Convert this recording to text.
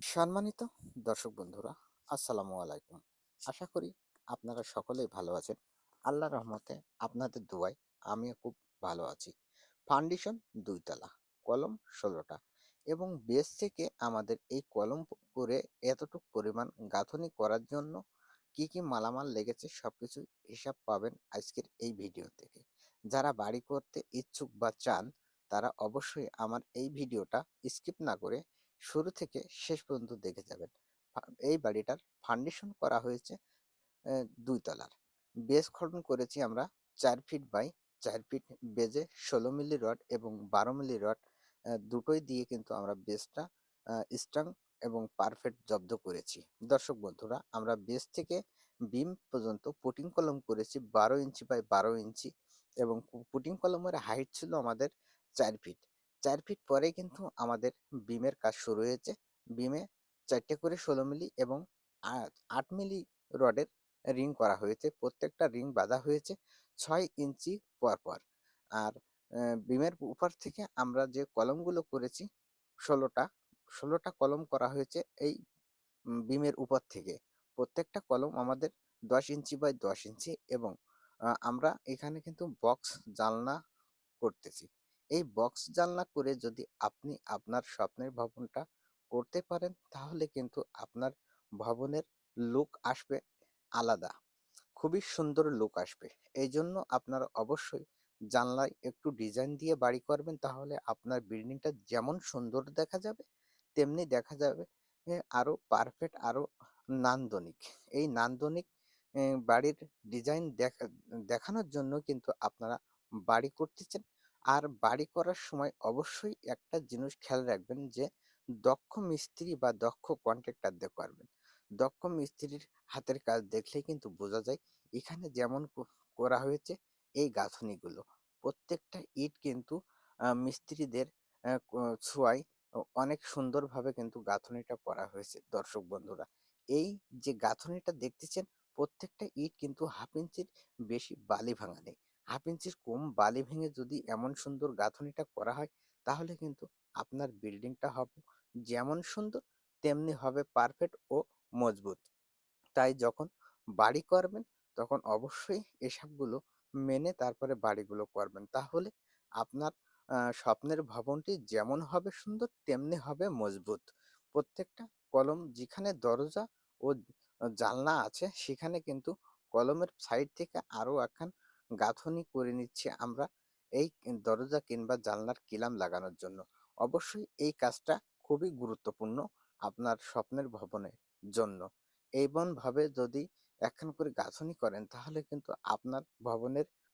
সম্মানিত দর্শক বন্ধুরা, আসসালামু আলাইকুম। আশা করি আপনারা সকলেই ভালো আছেন। আল্লাহর রহমতে আপনাদের দোয়ায় আমিও খুব ভালো আছি। ফাউন্ডেশন ২ তলা, কলম ১৬টা এবং বেস থেকে আমাদের এই কলম করে এতটুক পরিমাণ গাঁথনি করার জন্য কি মালামাল লেগেছে সবকিছু হিসাব পাবেন আজকের এই ভিডিও থেকে। যারা বাড়ি করতে ইচ্ছুক বা চান তারা অবশ্যই আমার এই ভিডিওটা স্কিপ না করে শুরু থেকে শেষ পর্যন্ত দেখে যাবেন। এই বাড়িটার ফাউন্ডেশন করা হয়েছে ২ তলার। বেস খনন করেছি আমরা ৪ ফিট বাই ৪ ফিট বেজে ১৬ মিলি রড এবং ১২ মিলি রড দুটোই দিয়ে কিন্তু আমরা বেসটা স্ট্রং এবং পারফেক্ট জব্দ করেছি। দর্শক বন্ধুরা, আমরা বেস থেকে বিম পর্যন্ত পুটিং কলম করেছি ১২ ইঞ্চি বাই ১২ ইঞ্চি এবং পুটিং কলমের হাইট ছিল আমাদের ৪ ফিট। ৪ ফিট পরে কিন্তু আমাদের বিমের কাজ শুরু হয়েছে। বিমে ৪ টে করে ১৬ মিলি এবং ৮ মিলি রডের রিং করা হয়েছে। প্রত্যেকটা রিং বাঁধা হয়েছে ৬ ইঞ্চি পরপর। আর বিমের উপর থেকে আমরা যে কলমগুলো করেছি ১৬ টা, ১৬ টা কলম করা হয়েছে এই বিমের উপর থেকে। প্রত্যেকটা কলম আমাদের ১০ ইঞ্চি বাই ১০ ইঞ্চি এবং আমরা এখানে কিন্তু বক্স জানলা করতেছি। এই বক্স জানলা করে যদি আপনি আপনার স্বপ্নের ভবনটা করতে পারেন তাহলে কিন্তু আপনার ভবনের লুক আসবে আলাদা। খুবই সুন্দর লুক আসবে। এইজন্য আপনারা অবশ্যই জানলায় একটু ডিজাইন দিয়ে বাড়ি করবেন, তাহলে আপনার বিল্ডিংটা যেমন সুন্দর দেখা যাবে, তেমনি দেখা যাবে আরো পারফেক্ট, আরো নান্দনিক। এই নান্দনিক বাড়ির ডিজাইন দেখানোর জন্য কিন্তু আপনারা বাড়ি করতেছেন। আর বাড়ি করার সময় অবশ্যই একটা জিনিস খেয়াল রাখবেন যে দক্ষ মিস্ত্রি বা দক্ষ কন্ট্রাক্টর দিয়ে করবেন। দক্ষ মিস্ত্রির হাতের কাজ দেখলেই কিন্তু বোঝা যায় এখানে যেমন করা হয়েছে এই গাঁথনিগুলো। প্রত্যেকটা ইট কিন্তু মিস্ত্রিদের ছোঁয়ায় অনেক সুন্দরভাবে কিন্তু গাঁথনিটা করা হয়েছে দর্শক বন্ধুরা। এই যে গাঁথনিটা দেখতেছেন, প্রত্যেকটা ইট কিন্তু 1/2 ইঞ্চির বেশি বালি ভাঙা নেই। 1/2 ইঞ্চির কম বালি ভেঙে যদি এমন সুন্দর গাঁথনিটা করা হয় তাহলে কিন্তু আপনার বিল্ডিংটা হবে যেমন সুন্দর তেমনি হবে পারফেক্ট ও মজবুত। তাই যখন বাড়ি করবেন তখন অবশ্যই এসবগুলো মেনে তারপরে বাড়িগুলো করবেন। তাহলে আপনার স্বপ্নের ভবনটি যেমন হবে সুন্দর তেমনি হবে মজবুত। প্রত্যেকটা কলম যেখানে দরজা ও জানলা আছে সেখানে কিন্তু কলমের সাইড থেকে আরো একখান গাঁথনি করে নিচ্ছি আমরা এই দরজা কিংবা জানলার কিলাম লাগানোর জন্য। অবশ্যই এই কাজটা খুবই গুরুত্বপূর্ণ আপনার স্বপ্নের ভবনের জন্য। এমনভাবে যদি একখান করে গাঁথনি করেন তাহলে কিন্তু আপনার ভবনের